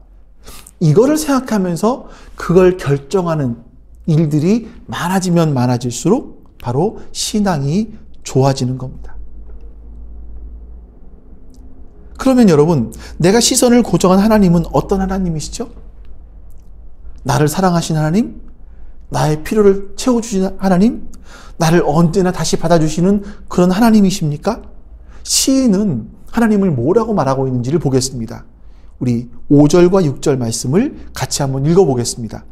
이거를 생각하면서 그걸 결정하는 일들이 많아지면 많아질수록 바로 신앙이 좋아지는 겁니다. 그러면 여러분, 내가 시선을 고정한 하나님은 어떤 하나님이시죠? 나를 사랑하시는 하나님? 나의 필요를 채워주시는 하나님? 나를 언제나 다시 받아주시는 그런 하나님이십니까? 시인은 하나님을 뭐라고 말하고 있는지를 보겠습니다. 우리 5절과 6절 말씀을 같이 한번 읽어보겠습니다.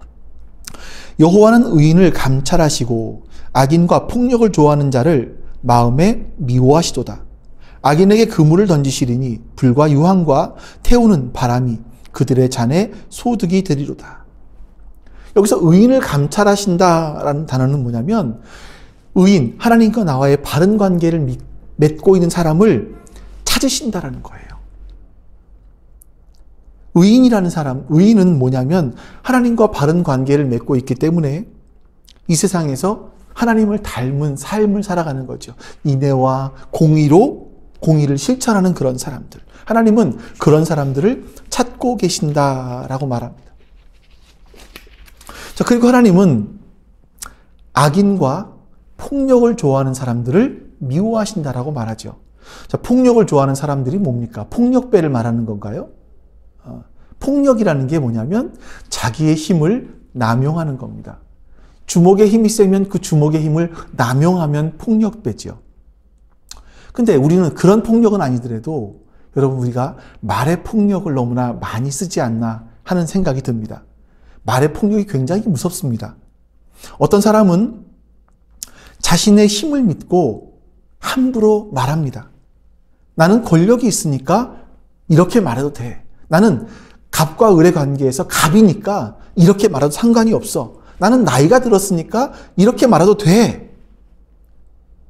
여호와는 의인을 감찰하시고 악인과 폭력을 좋아하는 자를 마음에 미워하시도다. 악인에게 그물을 던지시리니 불과 유황과 태우는 바람이 그들의 잔에 소득이 되리로다. 여기서 의인을 감찰하신다라는 단어는 뭐냐면, 의인, 하나님과 나와의 바른 관계를 맺고 있는 사람을 찾으신다라는 거예요. 의인이라는 사람, 의인은 뭐냐면 하나님과 바른 관계를 맺고 있기 때문에 이 세상에서 하나님을 닮은 삶을 살아가는 거죠. 인애와 공의로 공의를 실천하는 그런 사람들. 하나님은 그런 사람들을 찾고 계신다라고 말합니다. 자, 그리고 하나님은 악인과 폭력을 좋아하는 사람들을 미워하신다라고 말하죠. 자, 폭력을 좋아하는 사람들이 뭡니까? 폭력배를 말하는 건가요? 폭력이라는 게 뭐냐면 자기의 힘을 남용하는 겁니다. 주먹의 힘이 세면 그 주먹의 힘을 남용하면 폭력배죠. 근데 우리는 그런 폭력은 아니더라도 여러분, 우리가 말의 폭력을 너무나 많이 쓰지 않나 하는 생각이 듭니다. 말의 폭력이 굉장히 무섭습니다. 어떤 사람은 자신의 힘을 믿고 함부로 말합니다. 나는 권력이 있으니까 이렇게 말해도 돼. 나는 갑과 을의 관계에서 갑이니까 이렇게 말해도 상관이 없어. 나는 나이가 들었으니까 이렇게 말해도 돼.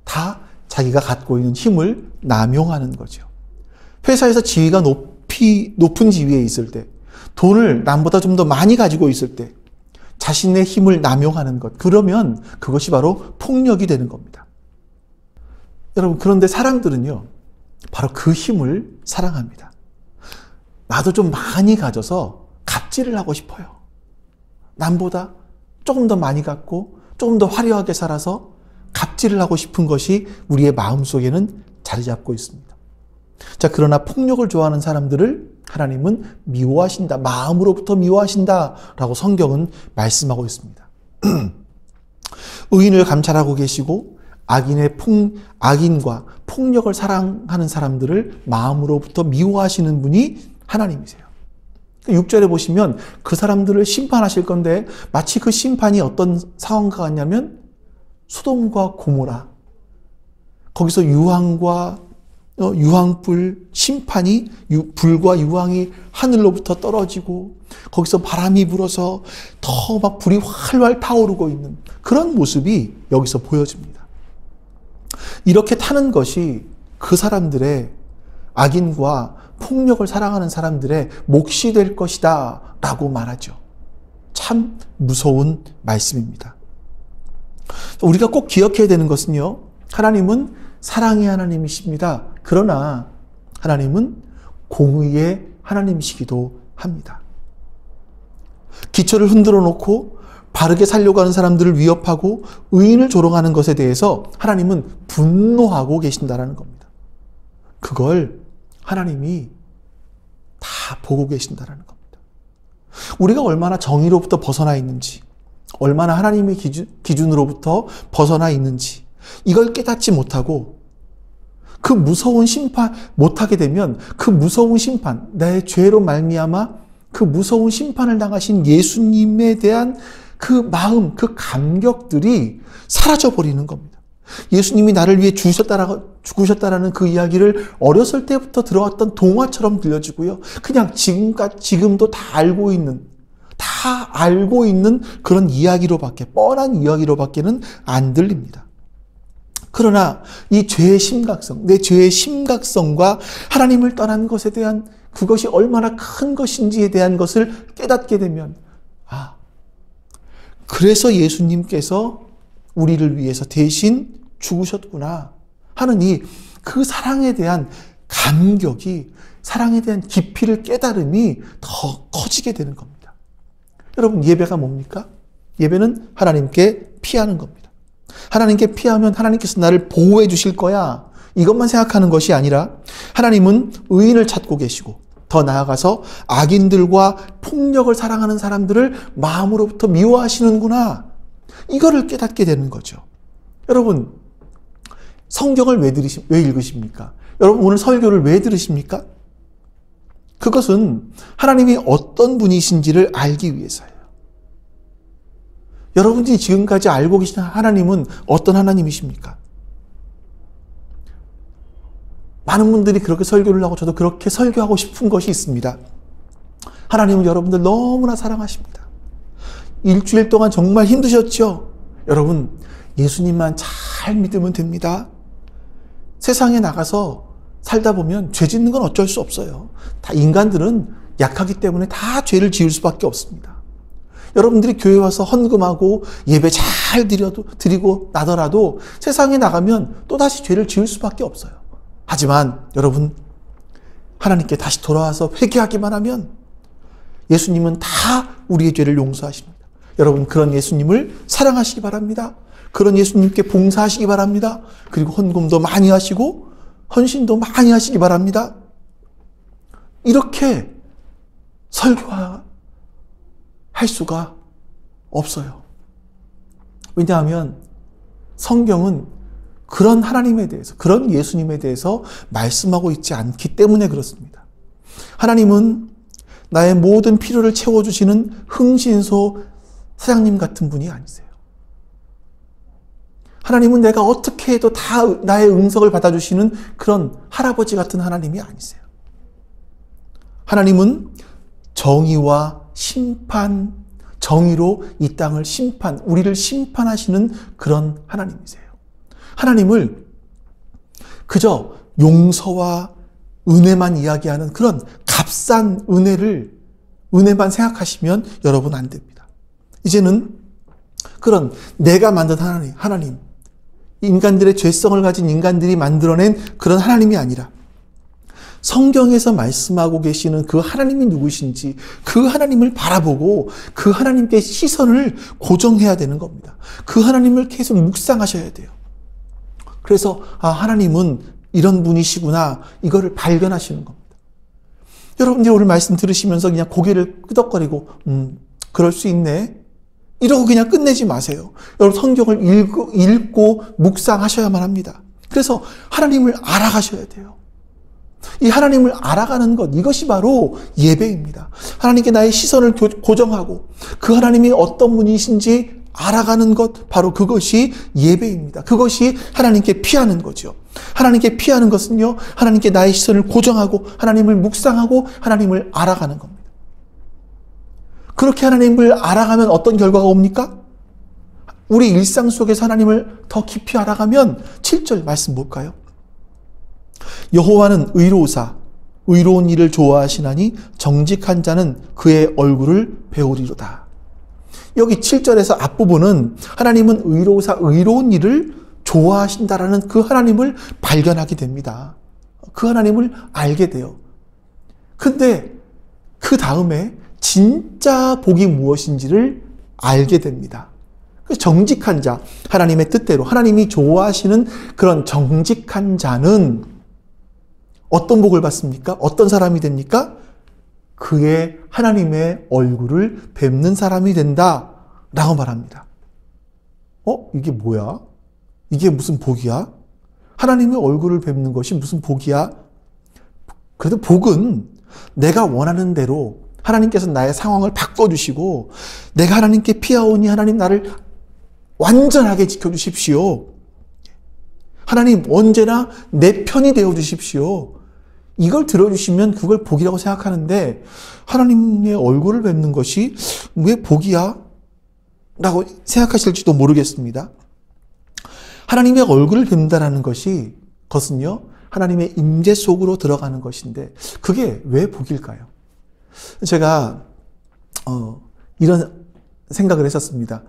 다 자기가 갖고 있는 힘을 남용하는 거죠. 회사에서 지위가 높은 지위에 있을 때, 돈을 남보다 좀 더 많이 가지고 있을 때 자신의 힘을 남용하는 것, 그러면 그것이 바로 폭력이 되는 겁니다. 여러분, 그런데 사람들은요, 바로 그 힘을 사랑합니다. 나도 좀 많이 가져서 갑질을 하고 싶어요. 남보다 조금 더 많이 갖고 조금 더 화려하게 살아서 갑질을 하고 싶은 것이 우리의 마음속에는 자리 잡고 있습니다. 자, 그러나 폭력을 좋아하는 사람들을 하나님은 미워하신다, 마음으로부터 미워하신다 라고 성경은 말씀하고 있습니다. 의인을 감찰하고 계시고 악인과 폭력을 사랑하는 사람들을 마음으로부터 미워하시는 분이 하나님이세요. 6절에 보시면 그 사람들을 심판하실 건데 마치 그 심판이 어떤 상황과 같냐면 소돔과 고모라, 거기서 유황불 심판이, 불과 유황이 하늘로부터 떨어지고 거기서 바람이 불어서 더 막 불이 활활 타오르고 있는 그런 모습이 여기서 보여집니다. 이렇게 타는 것이 그 사람들의, 악인과 폭력을 사랑하는 사람들의 몫이 될 것이다 라고 말하죠. 참 무서운 말씀입니다. 우리가 꼭 기억해야 되는 것은요, 하나님은 사랑의 하나님이십니다. 그러나 하나님은 공의의 하나님이시기도 합니다. 기초를 흔들어 놓고 바르게 살려고 하는 사람들을 위협하고 의인을 조롱하는 것에 대해서 하나님은 분노하고 계신다라는 겁니다. 그걸 하나님이 다 보고 계신다라는 겁니다. 우리가 얼마나 정의로부터 벗어나 있는지, 얼마나 하나님의 기준으로부터 벗어나 있는지, 이걸 깨닫지 못하고 그 무서운 심판 못하게 되면 그 무서운 심판, 내 죄로 말미암아 그 무서운 심판을 당하신 예수님에 대한 그 마음, 그 감격들이 사라져버리는 겁니다. 예수님이 나를 위해 죽으셨다라는 그 이야기를 어렸을 때부터 들어왔던 동화처럼 들려지고요. 그냥 지금도 다 알고 있는 그런 뻔한 이야기로밖에는 안 들립니다. 그러나 이 죄의 심각성, 내 죄의 심각성과 하나님을 떠난 것에 대한 그것이 얼마나 큰 것인지에 대한 것을 깨닫게 되면, 그래서 예수님께서 우리를 위해서 대신 죽으셨구나 하는 그 사랑에 대한 감격이, 사랑에 대한 깊이를 깨달음이 더 커지게 되는 겁니다. 여러분, 예배가 뭡니까? 예배는 하나님께 피하는 겁니다. 하나님께 피하면 하나님께서 나를 보호해 주실 거야, 이것만 생각하는 것이 아니라 하나님은 의인을 찾고 계시고 더 나아가서 악인들과 폭력을 사랑하는 사람들을 마음으로부터 미워하시는구나, 이거를 깨닫게 되는 거죠. 여러분, 성경을 왜 읽으십니까? 여러분, 오늘 설교를 왜 들으십니까? 그것은 하나님이 어떤 분이신지를 알기 위해서예요. 여러분들이 지금까지 알고 계신 하나님은 어떤 하나님이십니까? 많은 분들이 그렇게 설교를 하고 저도 그렇게 설교하고 싶은 것이 있습니다. 하나님은 여러분들 너무나 사랑하십니다. 일주일 동안 정말 힘드셨죠? 여러분, 예수님만 잘 믿으면 됩니다. 세상에 나가서 살다 보면 죄 짓는 건 어쩔 수 없어요. 다 인간들은 약하기 때문에 다 죄를 지을 수밖에 없습니다. 여러분들이 교회 와서 헌금하고 예배 잘 드리고 나더라도 세상에 나가면 또다시 죄를 지을 수밖에 없어요. 하지만 여러분, 하나님께 다시 돌아와서 회개하기만 하면 예수님은 다 우리의 죄를 용서하십니다. 여러분, 그런 예수님을 사랑하시기 바랍니다. 그런 예수님께 봉사하시기 바랍니다. 그리고 헌금도 많이 하시고 헌신도 많이 하시기 바랍니다. 이렇게 설교할 수가 없어요. 왜냐하면 성경은 그런 하나님에 대해서, 그런 예수님에 대해서 말씀하고 있지 않기 때문에 그렇습니다. 하나님은 나의 모든 필요를 채워주시는 흥신소 사장님 같은 분이 아니세요. 하나님은 내가 어떻게 해도 다 나의 응석을 받아주시는 그런 할아버지 같은 하나님이 아니세요. 하나님은 정의와 심판, 정의로 이 땅을 우리를 심판하시는 그런 하나님이세요. 하나님을 그저 용서와 은혜만 이야기하는 그런 값싼 은혜만 생각하시면 여러분 안 됩니다. 이제는 그런 내가 만든 하나님, 인간들의 죄성을 가진 인간들이 만들어낸 그런 하나님이 아니라 성경에서 말씀하고 계시는 그 하나님이 누구신지 그 하나님을 바라보고 그 하나님께 시선을 고정해야 되는 겁니다. 그 하나님을 계속 묵상하셔야 돼요. 그래서 하나님은 이런 분이시구나, 이거를 발견하시는 겁니다. 여러분들이 오늘 말씀 들으시면서 그냥 고개를 끄덕거리고 그럴 수 있네, 이러고 그냥 끝내지 마세요. 여러분, 성경을 읽고 묵상하셔야만 합니다. 그래서 하나님을 알아가셔야 돼요. 이 하나님을 알아가는 것, 이것이 바로 예배입니다. 하나님께 나의 시선을 고정하고 그 하나님이 어떤 분이신지 알아가는 것, 바로 그것이 예배입니다. 그것이 하나님께 피하는 거죠. 하나님께 피하는 것은요, 하나님께 나의 시선을 고정하고 하나님을 묵상하고 하나님을 알아가는 겁니다. 그렇게 하나님을 알아가면 어떤 결과가 옵니까? 우리 일상 속에서 하나님을 더 깊이 알아가면 7절 말씀 볼까요? 여호와는 의로우사 의로운 일을 좋아하시나니 정직한 자는 그의 얼굴을 배우리로다. 여기 7절에서 앞부분은 하나님은 의로우사 의로운 일을 좋아하신다라는 그 하나님을 발견하게 됩니다. 그 하나님을 알게 돼요. 근데 그 다음에 진짜 복이 무엇인지를 알게 됩니다. 정직한 자, 하나님의 뜻대로 하나님이 좋아하시는 그런 정직한 자는 어떤 복을 받습니까? 어떤 사람이 됩니까? 그의 하나님의 얼굴을 뵙는 사람이 된다라고 말합니다. 이게 뭐야? 이게 무슨 복이야? 하나님의 얼굴을 뵙는 것이 무슨 복이야? 그래도 복은 내가 원하는 대로 하나님께서 나의 상황을 바꿔주시고 내가 하나님께 피하오니 하나님 나를 완전하게 지켜주십시오. 하나님 언제나 내 편이 되어주십시오. 이걸 들어주시면 그걸 복이라고 생각하는데 하나님의 얼굴을 뵙는 것이 왜 복이야? 라고 생각하실지도 모르겠습니다. 하나님의 얼굴을 뵙는다는 것은요, 하나님의 임재 속으로 들어가는 것인데 그게 왜 복일까요? 제가 이런 생각을 했었습니다.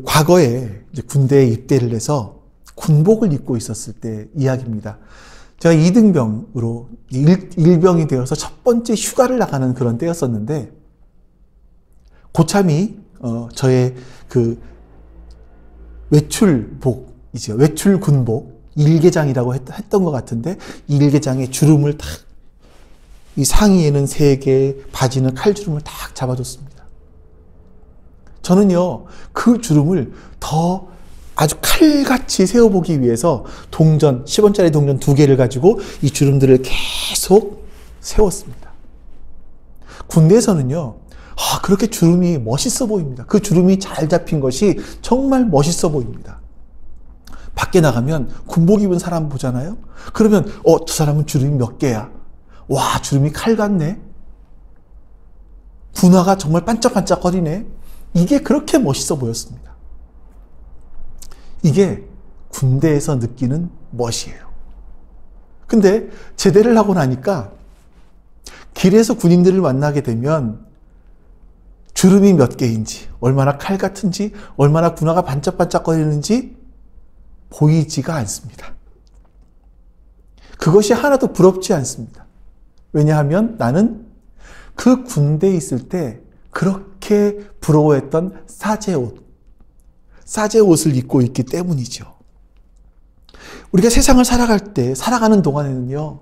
과거에 이제 군대에 입대를 해서 군복을 입고 있었을 때 이야기입니다. 제가 2등병으로 일병이 되어서 첫 번째 휴가를 나가는 그런 때였었는데 고참이 저의 외출복이죠. 외출 군복 일개장이라고 했던 것 같은데 일개장에 주름을 탁, 이 상의에는 3개, 바지는 칼주름을 딱 잡아줬습니다. 저는요, 그 주름을 더 아주 칼같이 세워보기 위해서 10원짜리 동전 2개를 가지고 이 주름들을 계속 세웠습니다. 군대에서는요, 그렇게 주름이 멋있어 보입니다. 그 주름이 잘 잡힌 것이 정말 멋있어 보입니다. 밖에 나가면 군복 입은 사람 보잖아요? 그러면, 저 사람은 주름이 몇 개야? 와, 주름이 칼 같네? 분화가 정말 반짝반짝거리네? 이게 그렇게 멋있어 보였습니다. 이게 군대에서 느끼는 멋이에요. 근데 제대를 하고 나니까 길에서 군인들을 만나게 되면 주름이 몇 개인지, 얼마나 칼 같은지, 얼마나 분화가 반짝반짝거리는지 보이지가 않습니다. 그것이 하나도 부럽지 않습니다. 왜냐하면 나는 그 군대에 있을 때 그렇게 부러워했던 사제 옷을 입고 있기 때문이죠. 우리가 세상을 살아가는 동안에는요,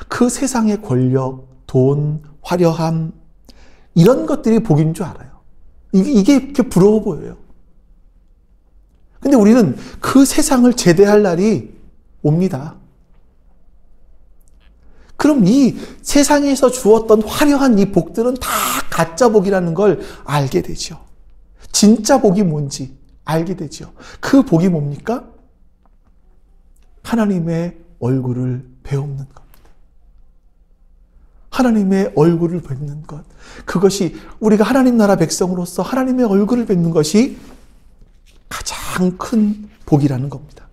그 세상의 권력, 돈, 화려함, 이런 것들이 복인 줄 알아요. 이게 이렇게 부러워 보여요. 근데 우리는 그 세상을 제대할 날이 옵니다. 그럼 이 세상에서 주었던 화려한 이 복들은 다 가짜 복이라는 걸 알게 되죠. 진짜 복이 뭔지 알게 되죠. 그 복이 뭡니까? 하나님의 얼굴을 배우는 겁니다. 하나님의 얼굴을 뵙는 것. 그것이 우리가 하나님 나라 백성으로서 하나님의 얼굴을 뵙는 것이 가장 큰 복이라는 겁니다.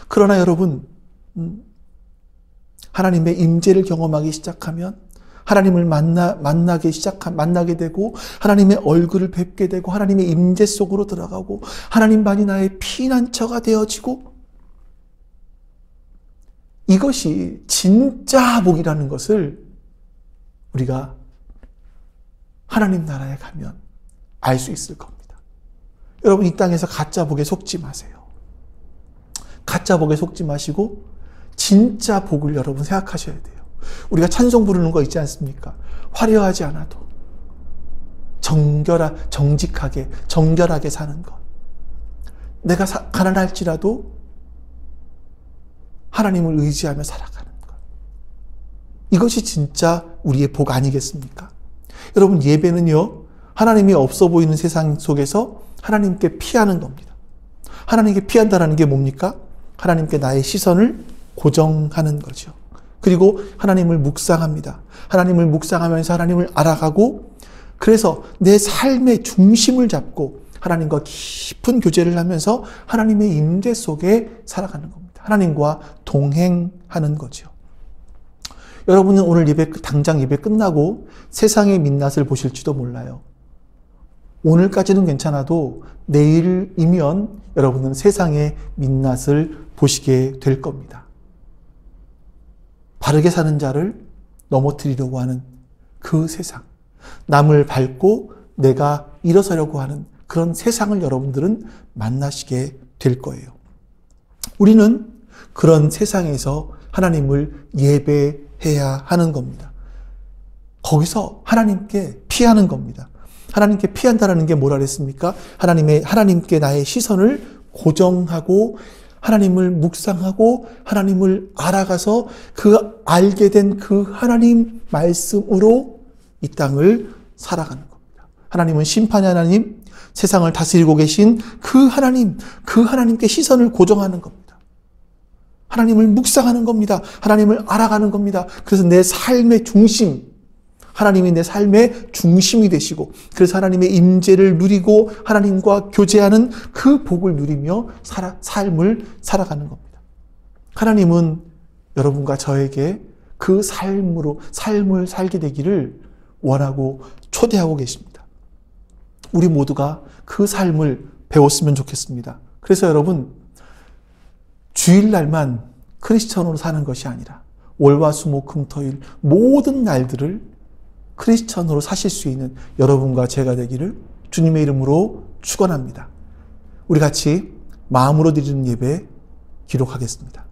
그러나 여러분, 하나님의 임재를 경험하기 시작하면 하나님을 만나게 되고 하나님의 얼굴을 뵙게 되고 하나님의 임재 속으로 들어가고 하나님만이 나의 피난처가 되어지고, 이것이 진짜 복이라는 것을 우리가 하나님 나라에 가면 알 수 있을 겁니다. 여러분, 이 땅에서 가짜 복에 속지 마세요. 가짜 복에 속지 마시고 진짜 복을 여러분 생각하셔야 돼요. 우리가 찬송 부르는 거 있지 않습니까? 화려하지 않아도 정결하게 사는 것. 내가 가난할지라도 하나님을 의지하며 살아가는 것. 이것이 진짜 우리의 복 아니겠습니까? 여러분, 예배는요, 하나님이 없어 보이는 세상 속에서 하나님께 피하는 겁니다. 하나님께 피한다는 게 뭡니까? 하나님께 나의 시선을 고정하는 거죠. 그리고 하나님을 묵상합니다. 하나님을 묵상하면서 하나님을 알아가고, 그래서 내 삶의 중심을 잡고 하나님과 깊은 교제를 하면서 하나님의 임재 속에 살아가는 겁니다. 하나님과 동행하는 거죠. 여러분은 오늘 당장 예배 끝나고 세상의 민낯을 보실지도 몰라요. 오늘까지는 괜찮아도 내일이면 여러분은 세상의 민낯을 보시게 될 겁니다. 바르게 사는 자를 넘어뜨리려고 하는 그 세상, 남을 밟고 내가 일어서려고 하는 그런 세상을 여러분들은 만나시게 될 거예요. 우리는 그런 세상에서 하나님을 예배해야 하는 겁니다. 거기서 하나님께 피하는 겁니다. 하나님께 피한다는 게 뭐라 그랬습니까? 하나님께 나의 시선을 고정하고 하나님을 묵상하고 하나님을 알아가서 그 알게 된 그 하나님 말씀으로 이 땅을 살아가는 겁니다. 하나님은 심판의 하나님, 세상을 다스리고 계신 그 하나님께 시선을 고정하는 겁니다. 하나님을 묵상하는 겁니다. 하나님을 알아가는 겁니다. 그래서 내 삶의 중심, 하나님이 내 삶의 중심이 되시고, 그래서 하나님의 임재를 누리고 하나님과 교제하는 그 복을 누리며 삶을 살아가는 겁니다. 하나님은 여러분과 저에게 그 삶을 살게 되기를 원하고 초대하고 계십니다. 우리 모두가 그 삶을 배웠으면 좋겠습니다. 그래서 여러분, 주일날만 크리스천으로 사는 것이 아니라 월화수목금토일 모든 날들을 크리스천으로 사실 수 있는 여러분과 제가 되기를 주님의 이름으로 축원합니다. 우리 같이 마음으로 드리는 예배 기록하겠습니다.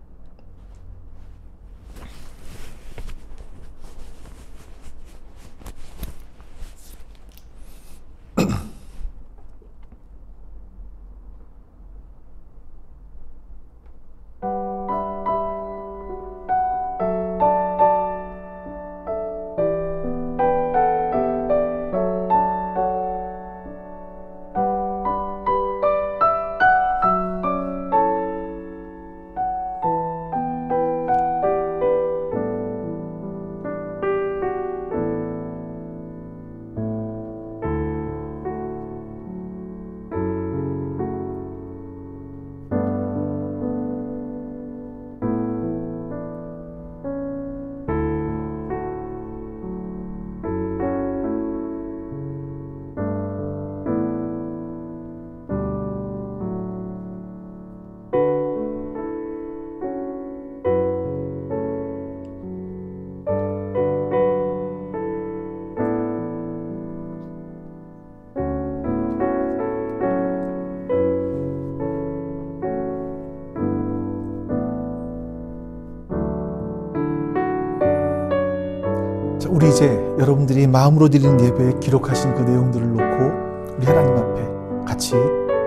우리 이제 여러분들이 마음으로 드리는 예배에 기록하신 그 내용들을 놓고 우리 하나님 앞에 같이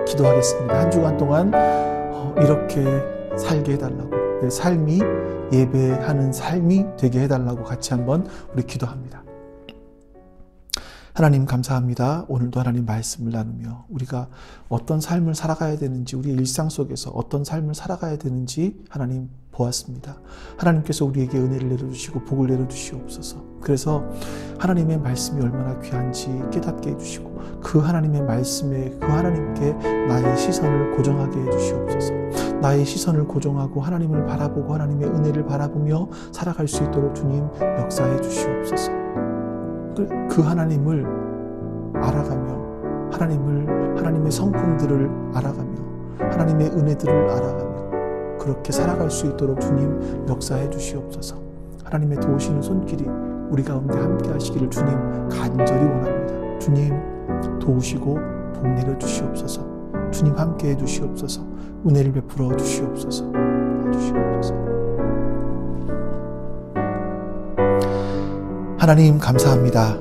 기도하겠습니다. 한 주간 동안 이렇게 살게 해달라고, 내 삶이 예배하는 삶이 되게 해달라고 같이 한번 우리 기도합니다. 하나님 감사합니다. 오늘도 하나님 말씀을 나누며 우리가 어떤 삶을 살아가야 되는지, 우리의 일상 속에서 어떤 삶을 살아가야 되는지 하나님 보았습니다. 하나님께서 우리에게 은혜를 내려주시고 복을 내려주시옵소서. 그래서 하나님의 말씀이 얼마나 귀한지 깨닫게 해주시고 그 하나님의 말씀에 그 하나님께 나의 시선을 고정하게 해주시옵소서. 나의 시선을 고정하고 하나님을 바라보고 하나님의 은혜를 바라보며 살아갈 수 있도록 주님 역사해 주시옵소서. 그 하나님을 알아가며 하나님의 성품들을 알아가며 하나님의 은혜들을 알아가며 그렇게 살아갈 수 있도록 주님 역사해 주시옵소서. 하나님의 도우시는 손길이 우리 가운데 함께 하시기를 주님 간절히 원합니다. 주님 도우시고 복 내려 주시옵소서. 주님 함께 해 주시옵소서. 은혜를 베풀어 주시옵소서. 하나님 감사합니다.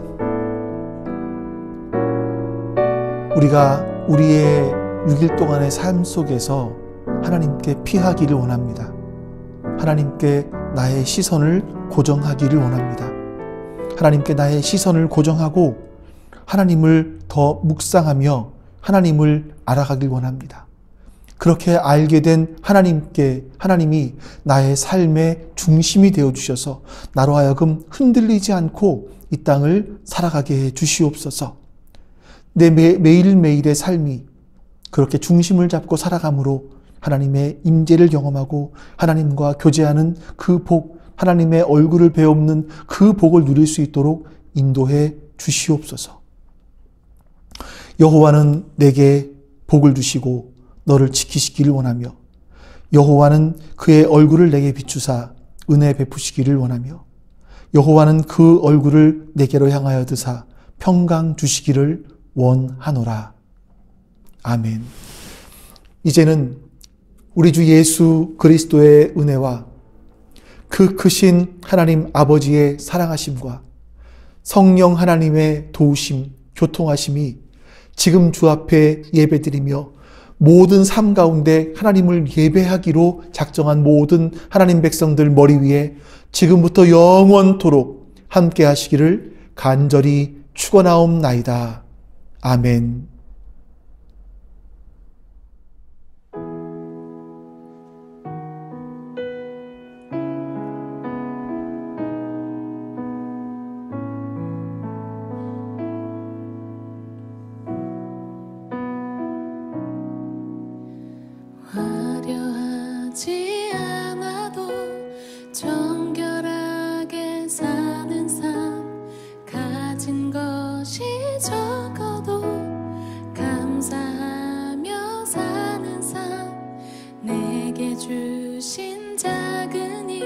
우리가 우리의 6일 동안의 삶 속에서 하나님께 피하기를 원합니다. 하나님께 나의 시선을 고정하기를 원합니다. 하나님께 나의 시선을 고정하고 하나님을 더 묵상하며 하나님을 알아가길 원합니다. 그렇게 알게 된 하나님이 나의 삶의 중심이 되어주셔서 나로 하여금 흔들리지 않고 이 땅을 살아가게 해 주시옵소서. 내 매일매일의 삶이 그렇게 중심을 잡고 살아감으로 하나님의 임재를 경험하고 하나님과 교제하는 그 복, 하나님의 얼굴을 배우는 그 복을 누릴 수 있도록 인도해 주시옵소서. 여호와는 내게 복을 주시고 너를 지키시기를 원하며 여호와는 그의 얼굴을 내게 비추사 은혜 베푸시기를 원하며 여호와는 그 얼굴을 내게로 향하여 드사 평강 주시기를 원하노라. 아멘. 이제는 우리 주 예수 그리스도의 은혜와 그 크신 하나님 아버지의 사랑하심과 성령 하나님의 도우심, 교통하심이 지금 주 앞에 예배드리며 모든 삶 가운데 하나님을 예배하기로 작정한 모든 하나님 백성들 머리 위에 지금부터 영원토록 함께 하시기를 간절히 축원하옵나이다. 아멘. 화려하지 않아도 정결하게 사는 삶, 가진 것이 적어도 감사하며 사는 삶, 내게 주신 작은 힘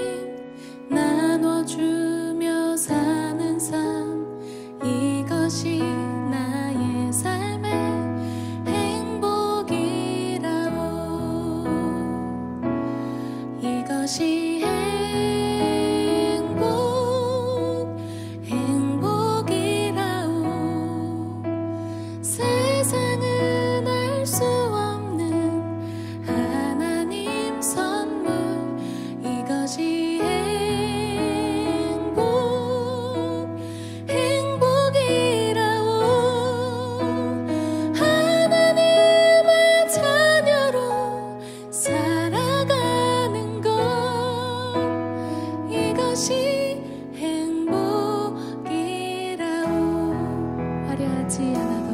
나눠주며 사는 삶, 이것이 나의 삶의 이것이 행복이라오. 세상은 알 수 없는 하나님 선물, 이것이 행복이라오. 하나님의 자녀로 살아가는 것, 이것이 행복이라오. 화려하지 않아도